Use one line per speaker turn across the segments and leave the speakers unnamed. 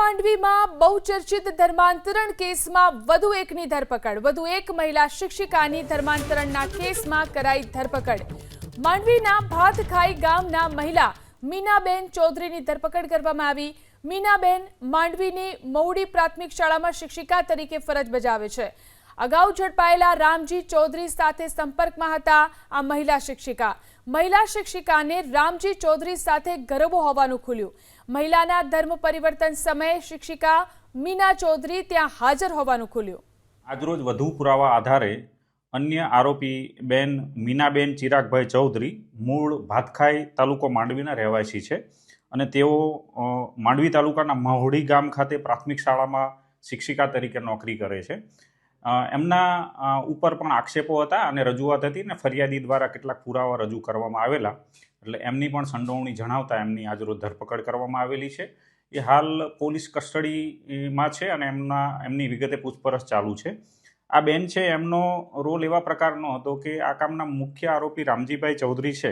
માંડવીમાં બહુચર્ચિત ધર્માંતરણ કેસમાં વધુ એકની ધરપકડ। વધુ એક મહિલા શિક્ષિકાની ધર્માંતરણના કેસમાં કરાઈ ધરપકડ। માંડવીના ભાતખાઈ ગામના મહિલા મીનાબેન ચૌધરીની ધરપકડ કરવામાં આવી। મીનાબેન માંડવીની મહુડી પ્રાથમિક શાળામાં શિક્ષિકા તરીકે ફરજ બજાવે છે। અગાઉ ઝડપાયેલા રામજી ચૌધરી સાથે સંપર્કમાં હતા આ મહિલા શિક્ષિકાને રામજી ચૌધરી સાથે ગરબો હોવાનું ખુલ્યું। મહિલાના ધર્મ પરિવર્તન સમયે શિક્ષિકા મીના ચૌધરી ત્યાં હાજર હોવાનું ખુલ્યું।
આજરોજ વધુ પુરાવા આધારે અન્ય આરોપી બેન મીનાબેન ચિરાગભાઈ ચૌધરી મૂળ ભાતખાઈ તાલુકો માંડવીના રહેવાસી છે અને તેઓ માંડવી તાલુકાના મહુડી ગામ ખાતે પ્રાથમિક શાળામાં શિક્ષિકા તરીકે નોકરી કરે છે। એમના ઉપર પણ આક્ષેપો હતા અને રજૂઆત હતી ને ફરિયાદી દ્વારા કેટલાક પુરાવા રજૂ કરવામાં આવેલા, એટલે એમની પણ સંડોવણી જણાવતા એમની આજરોજ ધરપકડ કરવામાં આવેલી છે। એ હાલ પોલીસ કસ્ટડીમાં છે અને એમની વિગતે પૂછપરછ ચાલુ છે। આ બેન છે એમનો રોલ એવા પ્રકારનો હતો કે આ કામના મુખ્ય આરોપી રામજીભાઈ ચૌધરી છે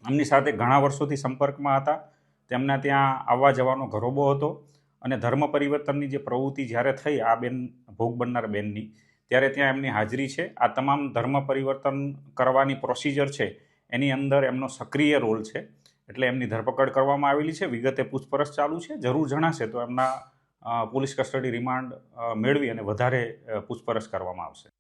એમની સાથે ઘણા વર્ષોથી સંપર્કમાં હતા। તેમના ત્યાં આવવા જવાનો ઘરોબો હતો અને ધર્મ પરિવર્તનની જે પ્રવૃત્તિ જ્યારે થઈ આ બેન ભોગ બનનાર બેનની, ત્યારે ત્યાં એમની હાજરી છે। આ તમામ ધર્મ પરિવર્તન કરવાની પ્રોસિજર છે એની અંદર એમનો સક્રિય રોલ છે, એટલે એમની ધરપકડ કરવામાં આવેલી છે। વિગતે પૂછપરછ ચાલુ છે। જરૂર જણાશે તો એમના પોલીસ કસ્ટડી રિમાન્ડ મેળવી અને વધારે પૂછપરછ કરવામાં આવશે।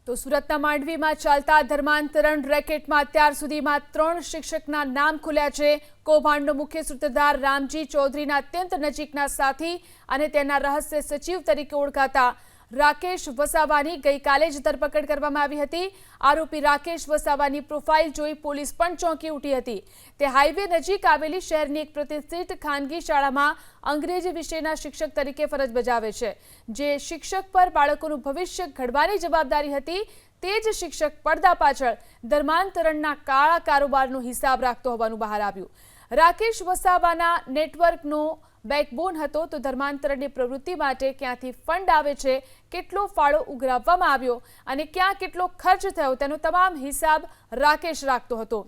તો સુરતના માંડવીમાં ચાલતા ધર્માંતરણ રેકેટમાં અત્યાર સુધીમાં 3 શિક્ષકના નામ ખુલ્યા છે। કૌભાંડનો મુખ્ય સૂત્રધાર રામજી ચૌધરીના અત્યંત નજીકના સાથી અને તેના રહસ્ય સચિવ તરીકે ઓળખાતા રાકેશ વસાવાની ગઈકાલે જ ધરપકડ કરવામાં આવી હતી। આરોપી રાકેશ વસાવાની પ્રોફાઇલ જોઈ પોલીસ પણ ચોંકી ઉઠી હતી। તે હાઈવે નજીક આવેલી શહેરની એક પ્રતિષ્ઠિત ખાનગી શાળામાં અંગ્રેજી વિષયના શિક્ષક તરીકે ફરજ બજાવે છે। જે શિક્ષક પર બાળકોનું ભવિષ્ય ઘડવાની જવાબદારી હતી, તે જ શિક્ષક પડદા પાછળ ધર્માંતરણના કાળા કારોબારનો હિસાબ રાખતો હોવાનું બહાર આવ્યું। રાકેશ વસાવાના નેટવર્કનો બેકબોન હતો તો ધર્માંતરણની પ્રવૃત્તિ માટે ક્યાંથી ફંડ આવે છે, કેટલો ફાળો ઉઘરાવવામાં આવ્યો અને ક્યાં કેટલો ખર્ચ થયો તેનો તમામ હિસાબ રાકેશ રાખતો હતો।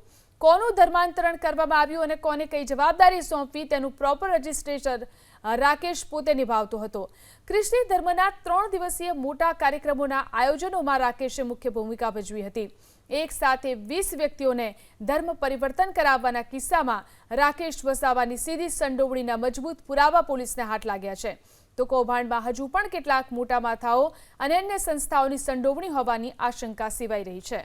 કોનું ધર્માંતરણ કરવામાં આવ્યું અને કોને કઈ જવાબદારી સોંપવી તેનું પ્રોપર રજિસ્ટ્રેશન રાકેશ પોતે નિભાવતો હતો। ખ્રિસ્તી ધર્મના 3 દિવસીય મોટા કાર્યક્રમોના આયોજનોમાં રાકેશે મુખ્ય ભૂમિકા ભજવી હતી। એક સાથે 20 વ્યક્તિઓને ધર્મ પરિવર્તન કરાવવાના કિસ્સામાં રાકેશ વસાવાની સીધી સંડોવણીના મજબૂત પુરાવા પોલીસને હાથ લાગ્યા છે। તો કૌભાંડમાં હજુ પણ કેટલાક મોટા માથાઓ અને અન્ય સંસ્થાઓની સંડોવણી હોવાની આશંકા સેવાઈ રહી છે।